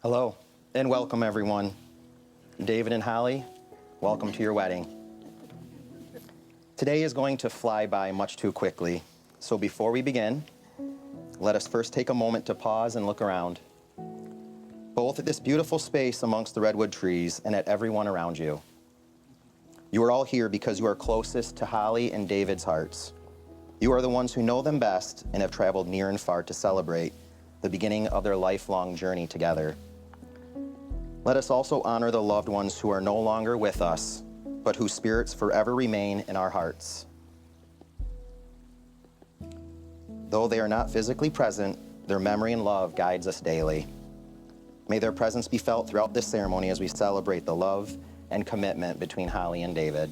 Hello, and welcome everyone. David and Holly, welcome to your wedding. Today is going to fly by much too quickly, so before we begin, let us first take a moment to pause and look around, both at this beautiful space amongst the redwood trees and at everyone around you. You are all here because you are closest to Holly and David's hearts. You are the ones who know them best and have traveled near and far to celebrate the beginning of their lifelong journey together. Let us also honor the loved ones who are no longer with us, but whose spirits forever remain in our hearts. Though they are not physically present, their memory and love guides us daily. May their presence be felt throughout this ceremony as we celebrate the love and commitment between Holly and David.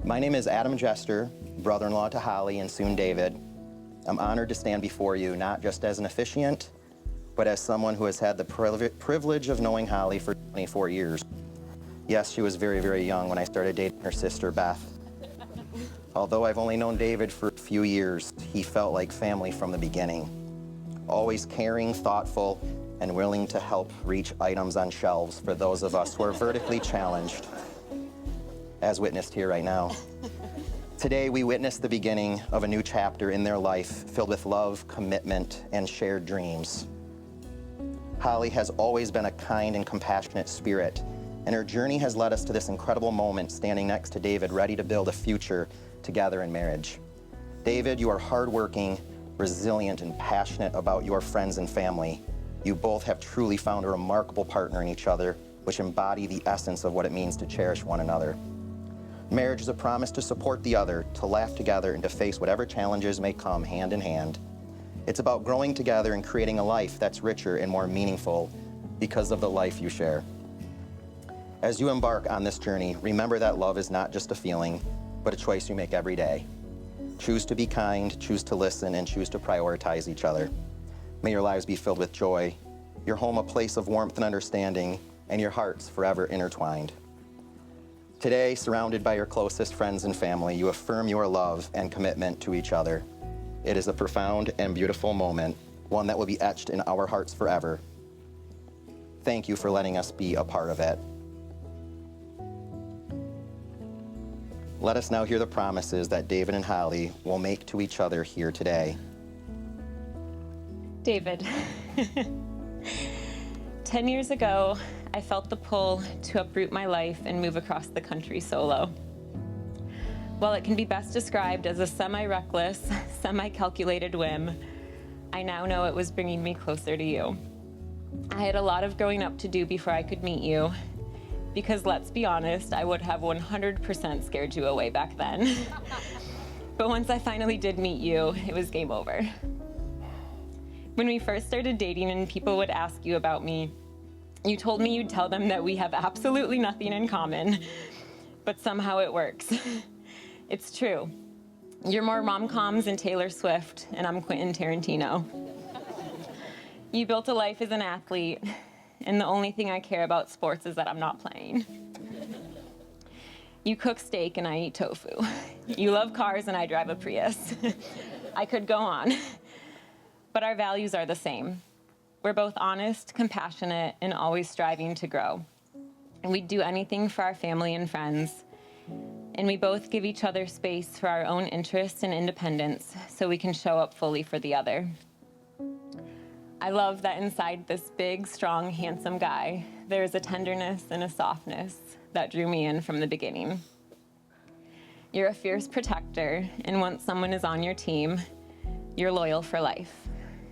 My name is Adam Jester, brother-in-law to Holly and soon David. I'm honored to stand before you not just as an officiant, but as someone who has had the privilege of knowing Holly for 24 years. Yes, she was very, very young when I started dating her sister, Beth. Although I've only known David for a few years, he felt like family from the beginning. Always caring, thoughtful, and willing to help reach items on shelves for those of us who are vertically challenged, as witnessed here right now. Today, we witness the beginning of a new chapter in their life filled with love, commitment, and shared dreams. Holly has always been a kind and compassionate spirit, and her journey has led us to this incredible moment standing next to David, ready to build a future together in marriage. David, you are hardworking, resilient, and passionate about your friends and family. You both have truly found a remarkable partner in each other, which embody the essence of what it means to cherish one another. Marriage is a promise to support the other, to laugh together, and to face whatever challenges may come hand in hand. It's about growing together and creating a life that's richer and more meaningful because of the life you share. As you embark on this journey, remember that love is not just a feeling, but a choice you make every day. Choose to be kind, choose to listen, and choose to prioritize each other. May your lives be filled with joy, your home a place of warmth and understanding, and your hearts forever intertwined. Today, surrounded by your closest friends and family, you affirm your love and commitment to each other. It is a profound and beautiful moment, one that will be etched in our hearts forever. Thank you for letting us be a part of it. Let us now hear the promises that David and Holly will make to each other here today. David, 10 years ago, I felt the pull to uproot my life and move across the country solo. While it can be best described as a semi-reckless, semi-calculated whim, I now know it was bringing me closer to you. I had a lot of growing up to do before I could meet you, because let's be honest, I would have 100% scared you away back then. But once I finally did meet you, it was game over. When we first started dating and people would ask you about me, you told me you'd tell them that we have absolutely nothing in common, but somehow it works. It's true. You're more rom-coms than Taylor Swift, and I'm Quentin Tarantino. You built a life as an athlete, and the only thing I care about sports is that I'm not playing. You cook steak and I eat tofu. You love cars and I drive a Prius. I could go on. But our values are the same. We're both honest, compassionate, and always striving to grow. And we'd do anything for our family and friends. And we both give each other space for our own interests and independence so we can show up fully for the other. I love that inside this big, strong, handsome guy, there's a tenderness and a softness that drew me in from the beginning. You're a fierce protector, and once someone is on your team, you're loyal for life.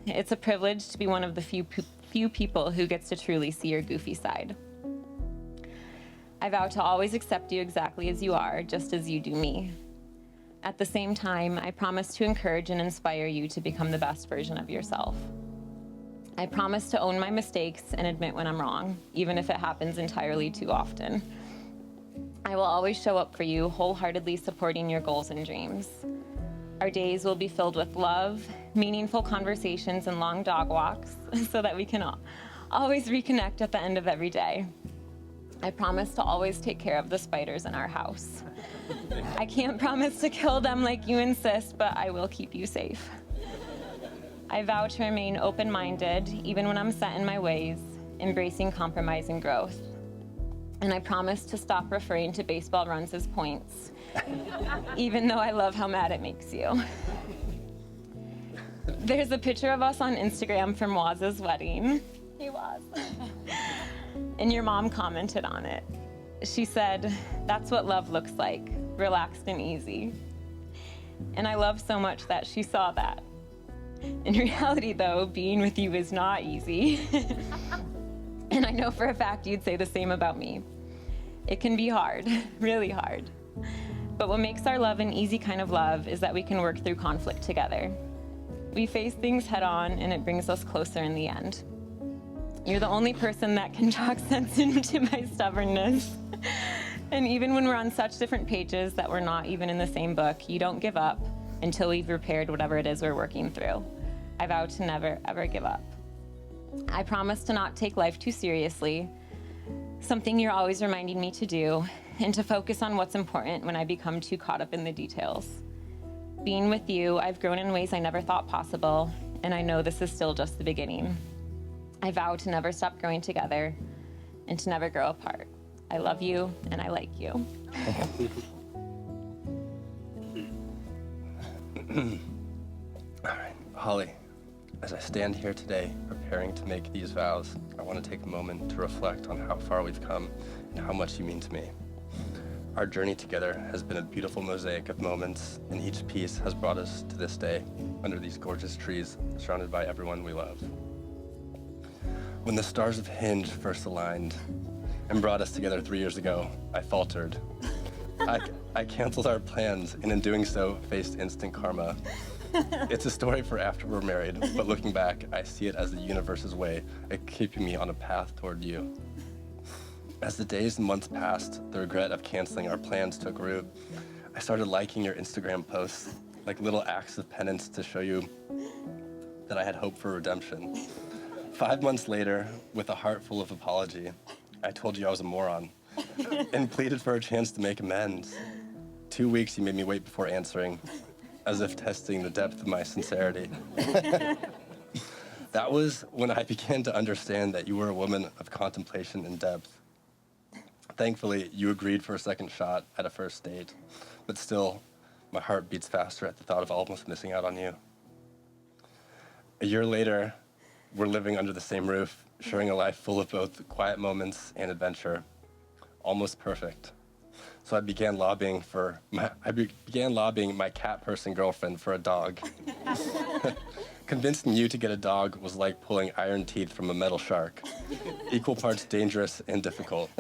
It's a privilege to be one of the few people who gets to truly see your goofy side. I vow to always accept you exactly as you are, just as you do me. At the same time, I promise to encourage and inspire you to become the best version of yourself. I promise to own my mistakes and admit when I'm wrong, even if it happens entirely too often. I will always show up for you, wholeheartedly supporting your goals and dreams. Our days will be filled with love, meaningful conversations, and long dog walks so that we can always reconnect at the end of every day. I promise to always take care of the spiders in our house. I can't promise to kill them like you insist, but I will keep you safe. I vow to remain open-minded, even when I'm set in my ways, embracing compromise and growth. And I promise to stop referring to baseball runs as points, even though I love how mad it makes you. There's a picture of us on Instagram from Waz's wedding. He was. And your mom commented on it. She said, "That's what love looks like, relaxed and easy." And I love so much that she saw that. In reality, though, being with you is not easy. And I know for a fact you'd say the same about me. It can be hard, really hard. But what makes our love an easy kind of love is that we can work through conflict together. We face things head on, and it brings us closer in the end. You're the only person that can talk sense into my stubbornness. And even when we're on such different pages that we're not even in the same book, you don't give up until we've repaired whatever it is we're working through. I vow to never, ever give up. I promise to not take life too seriously, something you're always reminding me to do, and to focus on what's important when I become too caught up in the details. Being with you, I've grown in ways I never thought possible, and I know this is still just the beginning. I vow to never stop growing together and to never grow apart. I love you, and I like you. All right, Holly, as I stand here today preparing to make these vows, I want to take a moment to reflect on how far we've come and how much you mean to me. Our journey together has been a beautiful mosaic of moments, and each piece has brought us to this day under these gorgeous trees, surrounded by everyone we love. When the stars of Hinge first aligned and brought us together 3 years ago, I faltered. I canceled our plans, and in doing so, faced instant karma. It's a story for after we're married, but looking back, I see it as the universe's way of keeping me on a path toward you. As the days and months passed, the regret of canceling our plans took root. I started liking your Instagram posts, like little acts of penance to show you that I had hope for redemption. 5 months later, with a heart full of apology, I told you I was a moron and pleaded for a chance to make amends. 2 weeks you made me wait before answering, as if testing the depth of my sincerity. That was when I began to understand that you were a woman of contemplation and depth. Thankfully, you agreed for a second shot at a first date, but still, my heart beats faster at the thought of almost missing out on you. A year later, we're living under the same roof, sharing a life full of both quiet moments and adventure. Almost perfect. So I began lobbying my cat person girlfriend for a dog. Convincing you to get a dog was like pulling iron teeth from a metal shark, equal parts dangerous and difficult.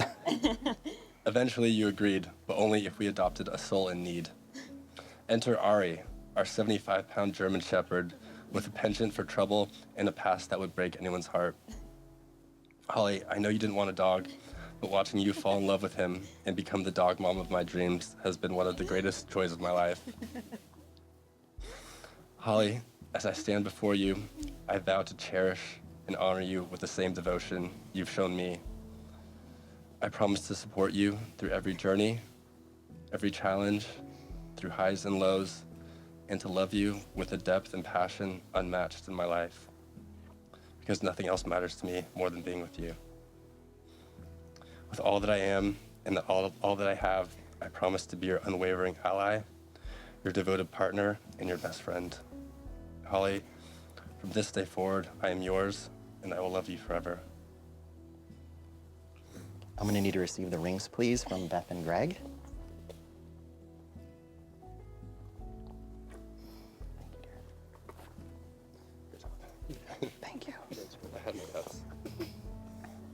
Eventually you agreed, but only if we adopted a soul in need. Enter Ari, our 75-pound German Shepherd with a penchant for trouble and a past that would break anyone's heart. Holly, I know you didn't want a dog, but watching you fall in love with him and become the dog mom of my dreams has been one of the greatest joys of my life. Holly, as I stand before you, I vow to cherish and honor you with the same devotion you've shown me. I promise to support you through every journey, every challenge, through highs and lows, and to love you with a depth and passion unmatched in my life, because nothing else matters to me more than being with you. With all that I am and all that I have, I promise to be your unwavering ally, your devoted partner, and your best friend. Holly, from this day forward, I am yours, and I will love you forever. I'm going to need to receive the rings, please, from Beth and Greg. Thank you.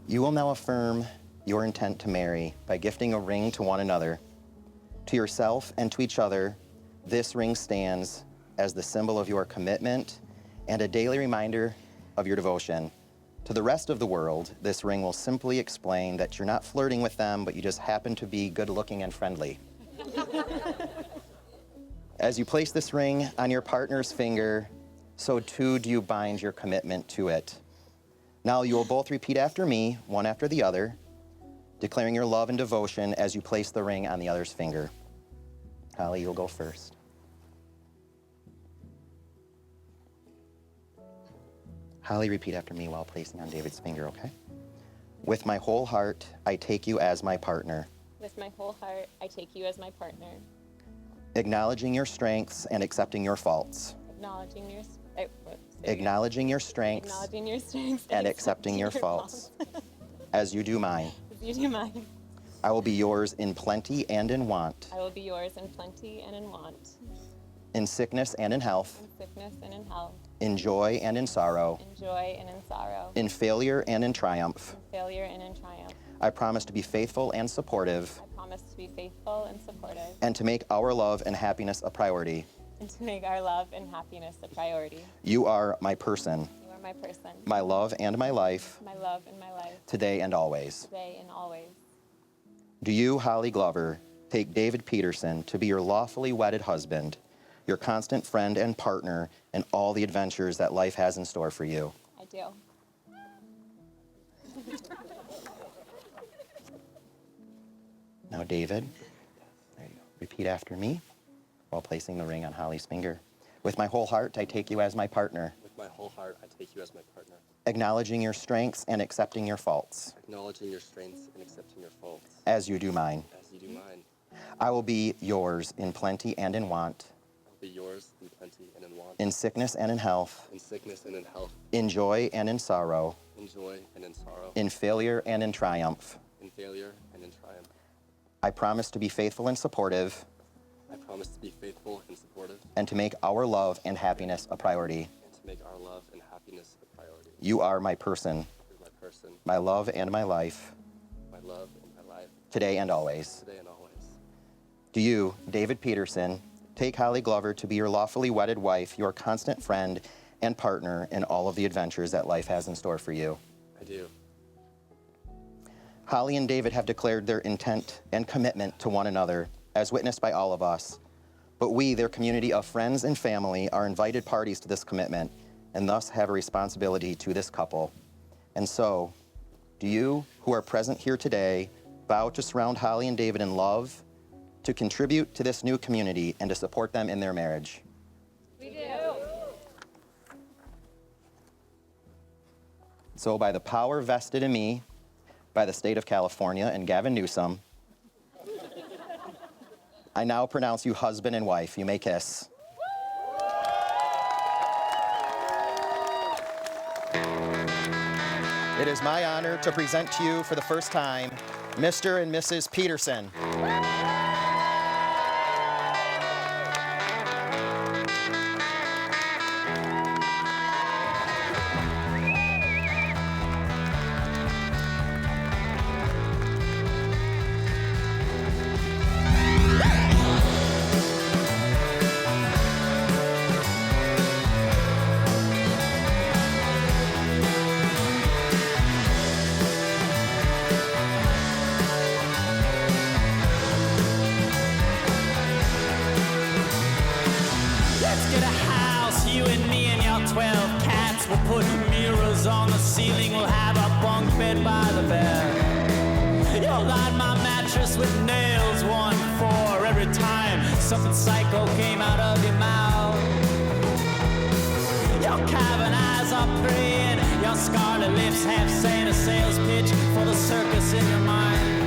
You will now affirm your intent to marry by gifting a ring to one another. To yourself and to each other, this ring stands as the symbol of your commitment and a daily reminder of your devotion. To the rest of the world, this ring will simply explain that you're not flirting with them, but you just happen to be good-looking and friendly. As you place this ring on your partner's finger, so too do you bind your commitment to it. Now you will both repeat after me, one after the other, declaring your love and devotion as you place the ring on the other's finger. Holly, you'll go first. Holly, repeat after me while placing on David's finger, okay? With my whole heart, I take you as my partner, With my whole heart, I take you as my partner, acknowledging your strengths and accepting your faults, acknowledging your acknowledging your strengths strengths and accepting your faults, as you do mine. As you do mine. I will be yours in plenty and in want, I will be yours in plenty and in want, in sickness and in health, in sickness and in health, in joy and in sorrow, in joy and in sorrow, in failure and in triumph. in failure and in triumph. I promise to be faithful and supportive, I promise to be faithful and supportive, and to make our love and happiness a priority. and to make our love and happiness a priority. You are my person, You are my person, my love and my life, my love and my life, today and always. today and always. Do you, Holly Glover, take David Peterson to be your lawfully wedded husband, your constant friend and partner in all the adventures that life has in store for you? I do. Now, David, there you go. Repeat after me while placing the ring on Holly's finger. With my whole heart, I take you as my partner, With my whole heart, I take you as my partner, acknowledging your strengths and accepting your faults, acknowledging your strengths and accepting your faults, as you do mine. as you do mine. I will be yours in plenty and in want, I'll be yours in plenty and in want, in sickness and in health, in sickness and in health, in joy and in sorrow, in joy and in sorrow, in failure and in triumph. in failure and in triumph. I promise to be faithful and supportive, I promise to be faithful and supportive, and to make our love and happiness a priority. and to make our love and happiness a priority. You are my person, You're my person, my love and my life, my love and my life, today and always. today and always. Do you, David Peterson, take Holly Glover to be your lawfully wedded wife, your constant friend and partner in all of the adventures that life has in store for you? I do. Holly and David have declared their intent and commitment to one another, as witnessed by all of us. But we, their community of friends and family, are invited parties to this commitment and thus have a responsibility to this couple. And so, do you, who are present here today, vow to surround Holly and David in love, to contribute to this new community, and to support them in their marriage? We do. So, by the power vested in me by the state of California and Gavin Newsom, I now pronounce you husband and wife. You may kiss. It is my honor to present to you for the first time Mr. and Mrs. Peterson. Let's get a house, you and me and your 12 cats. We'll put mirrors on the ceiling, we'll have a bunk bed by the bed. You'll line my mattress with nails, 1 for every time something psycho came out of your mouth. Your cavern eyes are praying, your scarlet lips have saying a sales pitch for the circus in your mind.